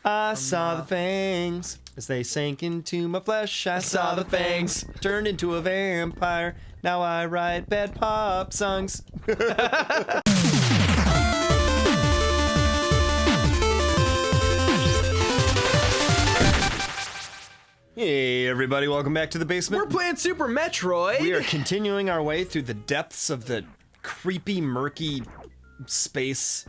I saw the fangs as they sank into my flesh. I saw the fangs turned into a vampire. Now I write bad pop songs. Hey everybody, welcome back to the basement. We're playing Super Metroid. We are continuing our way through the depths of the creepy, murky space.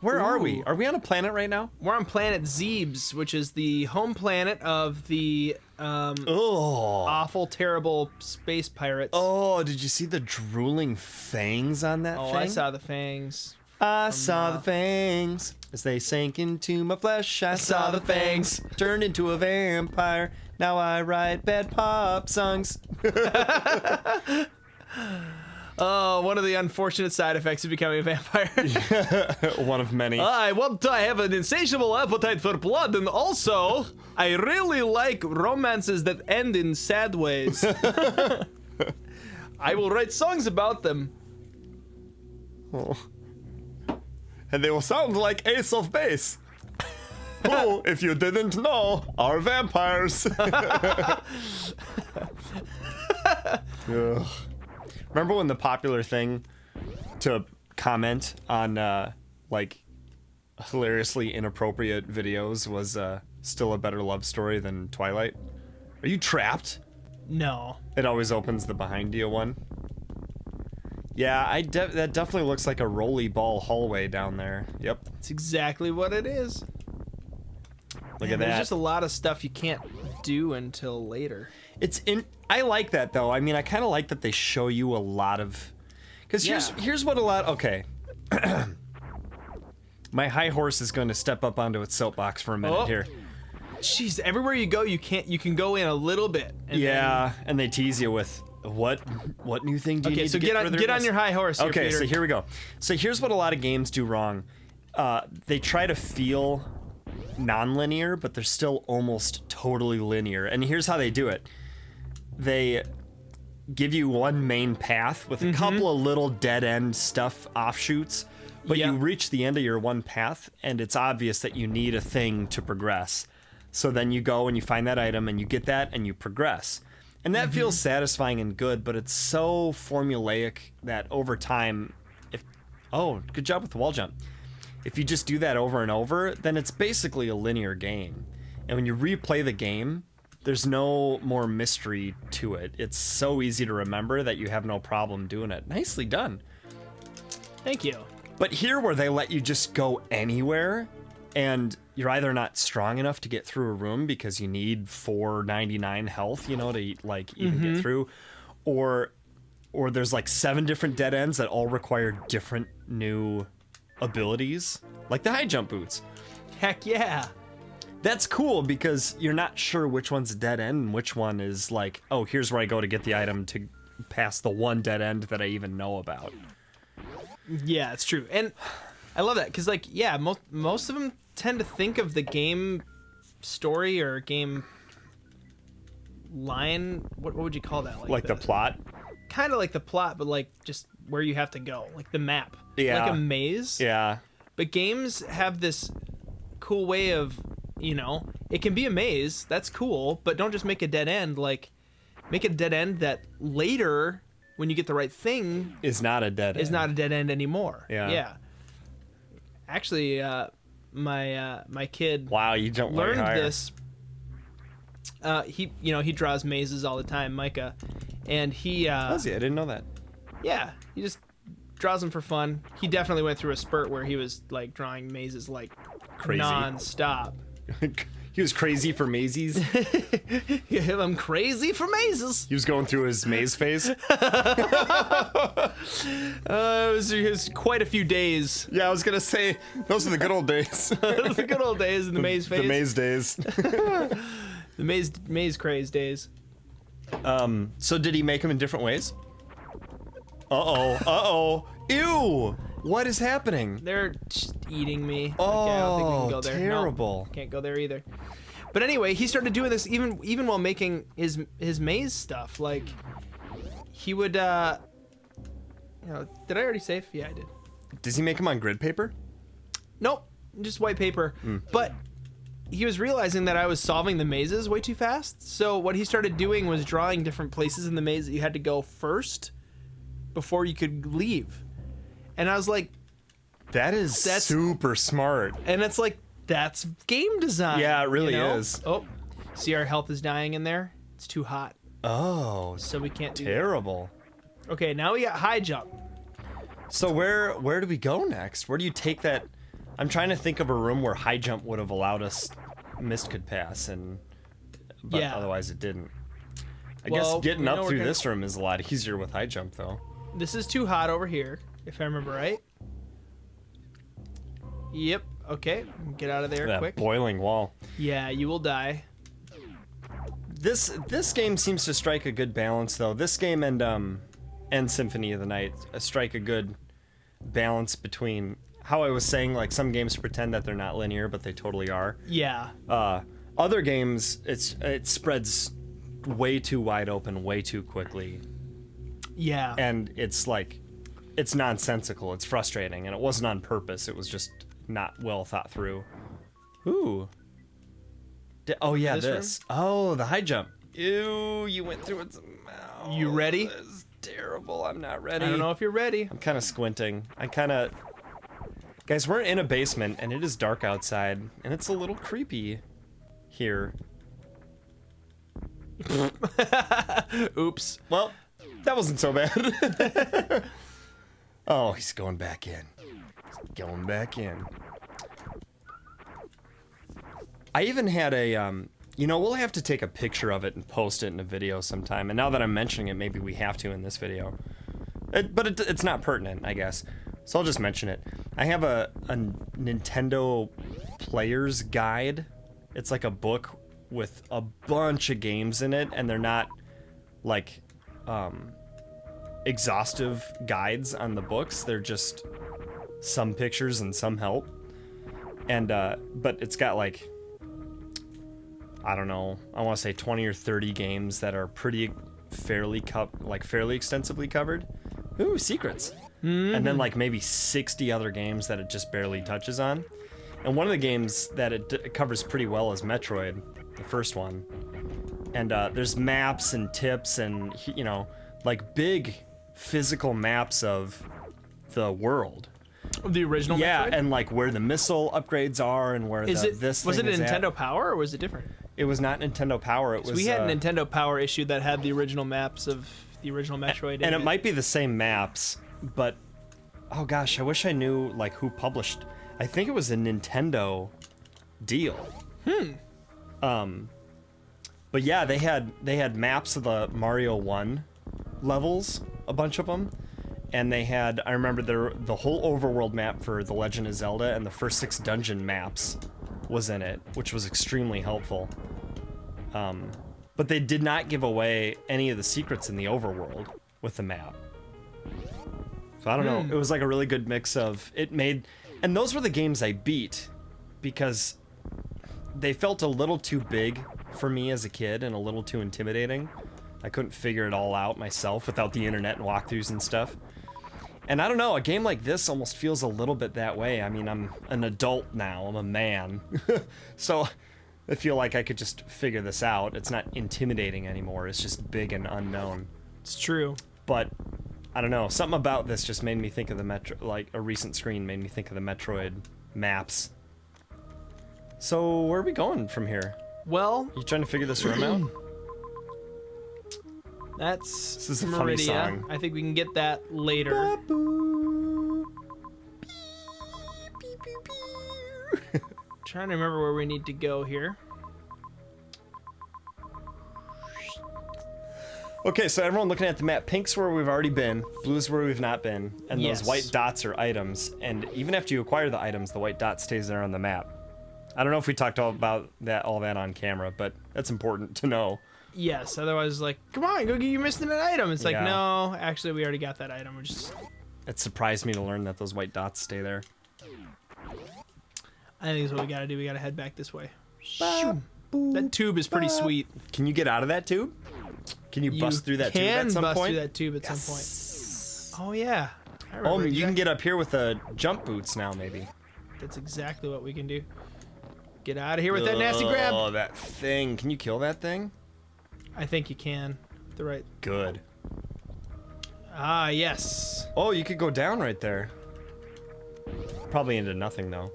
Where are we? Are we on a planet right now? We're on planet Zebes, which is the home planet of the awful, terrible space pirates. Oh, did you see the drooling fangs on that thing? I saw the fangs. I saw the fangs as they sank into my flesh. I saw the fangs turned into a vampire. Now I write bad pop songs. Oh, one of the unfortunate side effects of becoming a vampire. One of many. I have an insatiable appetite for blood, and also, I really like romances that end in sad ways. I will write songs about them. Oh. And they will sound like Ace of Base, who, if you didn't know, are vampires. Ugh. Remember when the popular thing to comment on like hilariously inappropriate videos was still a better love story than Twilight? Are you trapped? No. It always opens the behind you one. Yeah, that definitely looks like a rolly ball hallway down there. Yep. That's exactly what it is. Look at that. There's just a lot of stuff you can't do until later. I like that though. I mean, I kind of like that they show you a lot of, because here's what a lot. Okay. My high horse is going to step up onto its soapbox for a minute here. Jeez, everywhere you go, you can go in a little bit. And they tease you with what new thing do you need to get further? Get on your high horse. Okay, Peter. so here we go. So here's what a lot of games do wrong. They try to feel non-linear, but they're still almost totally linear. And here's how they do it. They give you one main path with a couple of little dead-end stuff offshoots, but you reach the end of your one path, and it's obvious that you need a thing to progress. So then you go and you find that item, and you get that, and you progress. And that feels satisfying and good, but it's so formulaic that over time, good job with the wall jump. If you just do that over and over, then it's basically a linear game. And when you replay the game, there's no more mystery to it. It's so easy to remember that you have no problem doing it. Nicely done. Thank you. But here where they let you just go anywhere, and you're either not strong enough to get through a room because you need 499 health, to even get through, or there's like 7 different dead ends that all require different new abilities, like the high jump boots. Heck yeah. That's cool because you're not sure which one's a dead end and which one is like, oh, here's where I go to get the item to pass the one dead end that I even know about. Yeah, it's true. And I love that because, most of them tend to think of the game story or game line. What would you call that? Like the plot? Kind of like the plot, but just where you have to go, like the map. Yeah. Like a maze. Yeah. But games have this cool way of, it can be a maze. That's cool, but don't just make a dead end. Make a dead end that later, when you get the right thing, is not a dead end. Is not a dead end anymore. Yeah. Actually, my kid. Wow, you don't learned this. He draws mazes all the time, Micah, and he. Does he? I didn't know that. Yeah, he just draws them for fun. He definitely went through a spurt where he was drawing mazes crazy non-stop. He was crazy for mazes. I'm crazy for mazes. He was going through his maze phase. It was quite a few days. Yeah, I was gonna say those are the good old days. The good old days in the maze phase. The maze days. The maze craze days. So did he make them in different ways? Uh-oh. Ew! What is happening? They're just eating me. Oh, okay, I don't think we can go there. terrible. No, can't go there either. But anyway, he started doing this even while making his maze stuff. He would, did I already save? Yeah, I did. Does he make them on grid paper? Nope, just white paper. But he was realizing that I was solving the mazes way too fast. So what he started doing was drawing different places in the maze that you had to go first before you could leave. And I was like, that's super smart. and it's like, that's game design. Yeah, it really is. Oh, see, our health is dying in there. It's too hot, Oh, so we can't do that. terrible. Okay, now we got high jump. So where do we go next? Where do you take that? I'm trying to think of a room where high jump would have allowed us mist could pass, but Yeah. otherwise it didn't. I Well, guess getting we know up we're through gonna- this room is a lot easier with high jump, though. This is too hot over here, if I remember right. Yep. Okay, get out of there That quick. boiling wall. Yeah, you will die. This game seems to strike a good balance, though. This game and Symphony of the Night strike a good balance between how I was saying, like, some games pretend that they're not linear, but they totally are. Yeah. Other games, it spreads way too wide open, way too quickly, Yeah. and it's like, it's nonsensical. It's frustrating, and it wasn't on purpose. It was just not well thought through. Ooh. Oh yeah, This Oh, the high jump. Ew, you went through its mouth. You ready? This is terrible. I'm not ready. I don't know if you're ready. I'm kind of squinting. Guys, we're in a basement, and it is dark outside, and it's a little creepy here. Oops. Well, that wasn't so bad. Oh, he's going back in. He's going back in. I even had a, we'll have to take a picture of it and post it in a video sometime. And now that I'm mentioning it, maybe we have to in this video. But it's not pertinent, I guess. So I'll just mention it. I have a Nintendo Player's Guide. It's like a book with a bunch of games in it, and they're not like exhaustive guides on the books. They're just some pictures and some help. And but it's got like, I don't know, I want to say 20 or 30 games that are fairly extensively covered. Ooh, secrets. Mm-hmm. And then like maybe 60 other games that it just barely touches on. And one of the games that it covers pretty well is Metroid, the first one. And there's maps and tips and, like big physical maps of the world. The original Yeah, Metroid? and like where the missile upgrades are and where Was this it thing is at. Nintendo Power or was it different? It was not Nintendo Power. It was. We had a Nintendo Power issue that had the original maps of the original Metroid in and it might be the same maps, but oh gosh, I wish I knew like who published. I think it was a Nintendo deal. But yeah, they had maps of the Mario 1 levels, a bunch of them. And they had, I remember the whole overworld map for The Legend of Zelda and the first 6 dungeon maps was in it, which was extremely helpful. But they did not give away any of the secrets in the overworld with the map. So I don't know, it was like a really good mix of, and those were the games I beat because they felt a little too big for me as a kid and a little too intimidating. I couldn't figure it all out myself without the internet and walkthroughs and stuff. And I don't know, a game like this almost feels a little bit that way. I mean, I'm an adult now, I'm a man. So I feel like I could just figure this out. It's not intimidating anymore, it's just big and unknown. It's true. But I don't know, something about this just made me think of a recent screen made me think of the Metroid maps. So where are we going from here? Well, You trying to figure this room out? that's This is a funny Meridia. song. I think we can get that later. Trying to remember where we need to go here. Okay, so everyone looking at the map, pink's where we've already been, blue's where we've not been, and Yes. those white dots are items, and even after you acquire the items, the white dot stays there on the map. I don't know if we talked all that on camera, but that's important to know. Yes, otherwise, like, come on, go get you missing an item. It's like, Yeah. no, actually, we already got that item. We're just, It surprised me to learn that those white dots stay there. I think that's what we gotta do. We gotta head back this way. Shoo. That tube is pretty sweet. Can you get out of that tube? Can you bust through that tube at some bust point? through that tube at some point. Oh yeah. I Oh, remember you can get up here with the jump boots now, maybe. That's exactly what we can do. Get out of here with that nasty grab. Oh, that thing. Can you kill that thing? I think you can. The right. Good. Ah, yes. Oh, you could go down right there. Probably into nothing, though.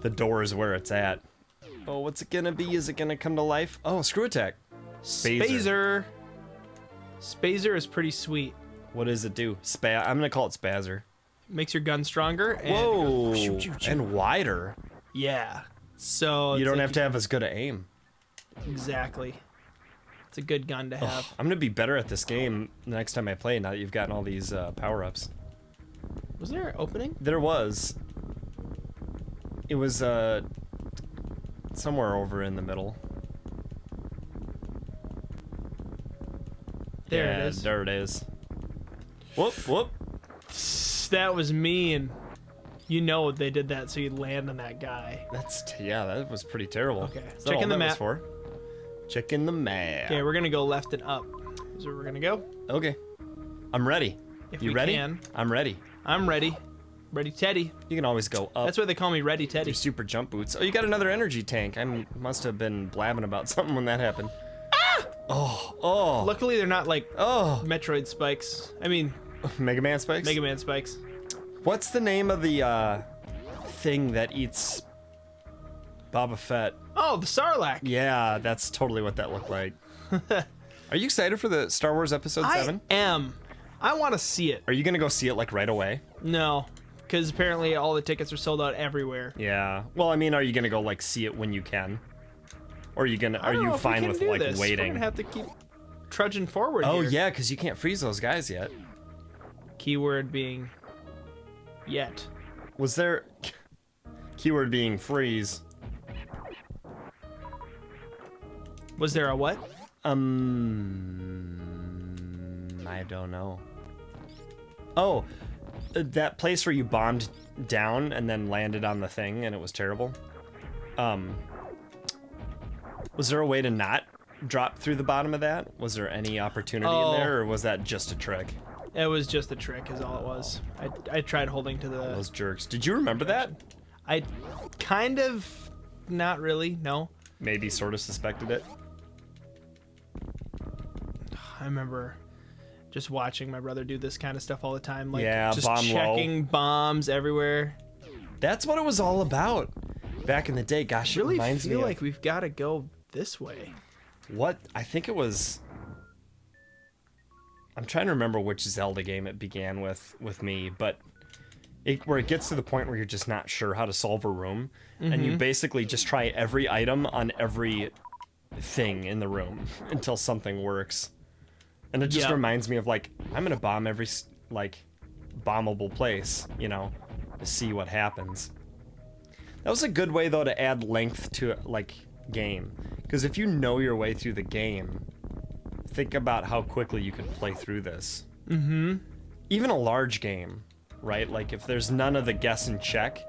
The door is where it's at. Oh, what's it gonna be? Is it gonna come to life? Oh, screw attack. Spazer. Spazer is pretty sweet. What does it do? I'm gonna call it Spazzer. Makes your gun stronger. And Whoa! Shoot, shoot, shoot. And wider. Yeah. So You it's don't like have to have as good an aim. Exactly. It's a good gun to have. I'm gonna be better at this game the next time I play. Now that you've gotten all these power-ups. Was there an opening? There was. It was somewhere over in the middle. There Yeah, it is. There it is. Whoop, whoop. That was mean. You know they did that so you land on that guy. Yeah, that was pretty terrible. Okay, Is that checking all the that was map. for? Checking the map. Okay, we're gonna go left and up. Is where we're gonna go. Okay. I'm ready. If You we ready? can. I'm ready. I'm ready. Ready, Teddy. You can always go up. That's why they call me Ready Teddy. Your super jump boots. Oh, you got another energy tank. I must have been blabbing about something when that happened. Oh. Luckily, they're not like Oh. Metroid spikes. I mean, Mega Man spikes? Mega Man spikes. What's the name of the thing that eats Boba Fett? Oh, the Sarlacc. Yeah, that's totally what that looked like. Are you excited for the Star Wars Episode 7? I am. I want to see it. Are you gonna go see it like right away? No, because apparently all the tickets are sold out everywhere. Yeah. Well, I mean, are you gonna go like see it when you can? Or are you gonna? I Are don't know you if we fine can with do like this. We're waiting? gonna have to keep trudging forward. Oh here. yeah, because you can't freeze those guys yet. Keyword being yet. Was there? Keyword being freeze. Was there a what? I don't know. Oh, that place where you bombed down and then landed on the thing and it was terrible. Was there a way to not drop through the bottom of that? Was there any opportunity in there, or was that just a trick? It was just a trick, is all it was. I tried holding to the. Those jerks. Did you remember that? I kind of, not really. No, Maybe sort of suspected it. I remember just watching my brother do this kind of stuff all the time. Like, Yeah, just bomb low. checking bombs everywhere. That's what it was all about back in the day. Gosh, it Really reminds me feel of like we've got to go this way. what I think it was. I'm trying to remember which Zelda game it began with me, but where it gets to the point where you're just not sure how to solve a room, and you basically just try every item on every thing in the room until something works. And it just Yeah. reminds me of like, I'm gonna bomb every like bombable place, you know, to see what happens. That was a good way though to add length to like game, because if you know your way through the game, think about how quickly you could play through this. Even a large game, right? Like if there's none of the guess and check,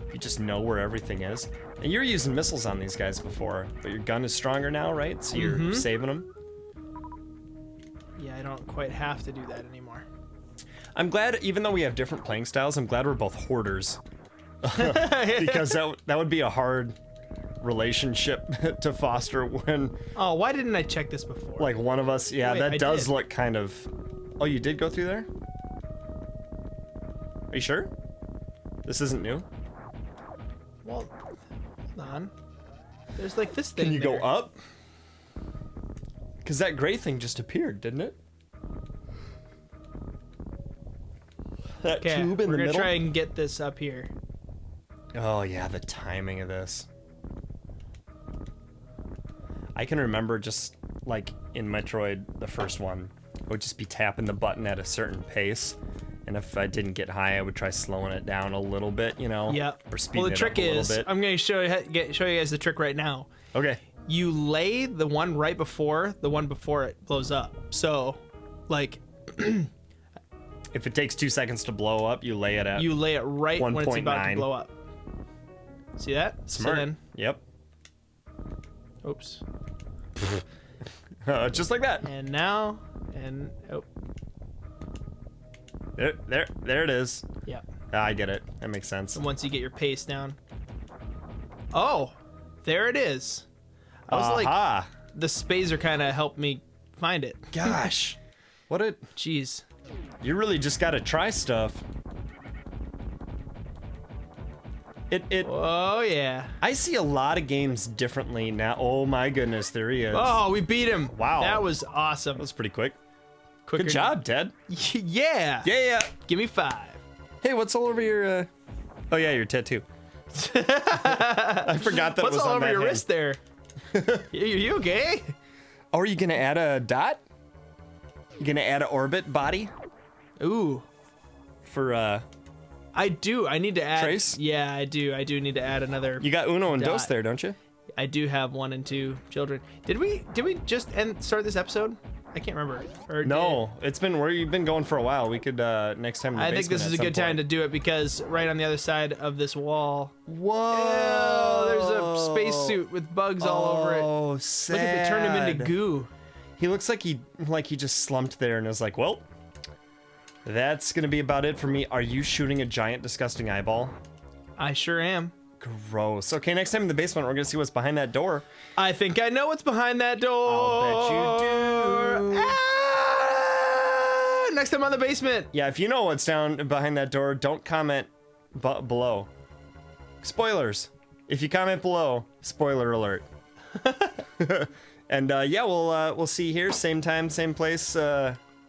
if you just know where everything is. And you're using missiles on these guys before, but your gun is stronger now, right? So you're saving them. Yeah, I don't quite have to do that anymore. I'm glad, even though we have different playing styles, I'm glad we're both hoarders. Because that would be a hard relationship to foster when, Oh, why didn't I check this before? like, one of us, yeah, Wait, that I does did. look kind of... Oh, you did go through there? Are you sure? This isn't new? Well, hold on. There's like this thing. Can you go there. up? Because that gray thing just appeared, didn't it? That Okay, tube in we're the gonna middle? try and get this up here. Oh yeah, the timing of this. I can remember just like in Metroid, the first one, I would just be tapping the button at a certain pace, and if I didn't get high, I would try slowing it down a little bit, you know? Yep. Or speeding Well, the it trick up a little is, bit. I'm gonna show you guys the trick right now. Okay. You lay the one right before the one before it blows up. So, like, If it takes 2 seconds to blow up, you lay it at you lay it right when it's about to 1.9. blow up. See that? smart. So then, Yep. oops. Just like that. And now, and oh, There it is. yeah. Ah, I get it. That makes sense. And once you get your pace down. Oh, there it is. I was Aha. like, the spazer kind of helped me find it. Gosh. What a... Jeez. You really just gotta try stuff. Oh, yeah. I see a lot of games differently now. Oh my goodness, there he is. Oh, we beat him. Wow. That was awesome. That was pretty quick. Quicker Good job, Ted. Yeah. Yeah. Give me 5. Hey, what's all over your, Oh yeah, your tattoo. I forgot that What's it was all on over that your hand. wrist there? you okay? Oh, are you gonna add a dot? You gonna add an orbit body Ooh. for, I do. I need to add. Trace? Yeah, I do. I do need to add another. You got Uno and Dot. Dos there, don't you? I do have 1 and 2 children. Did we just start this episode? I can't remember. Or No, it's been where you've been going for a while. We could next time. In the I think this basement is at a good some time to point. do it because right on the other side of this wall, Whoa! there's a spacesuit with bugs all over it. Oh, sad. Look at it turn him into goo. He looks like he just slumped there and was like, well, that's gonna be about it for me. Are you shooting a giant, disgusting eyeball? I sure am. Gross. Okay, next time in the basement, we're gonna see what's behind that door. I think I know what's behind that door. I'll bet you do. Ah! Next time on the basement. Yeah, if you know what's down behind that door, don't comment below. Spoilers. If you comment below, spoiler alert. And yeah, we'll see you here, same time, same place,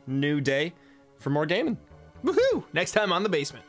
new day for more gaming. Woohoo! Next time on the basement.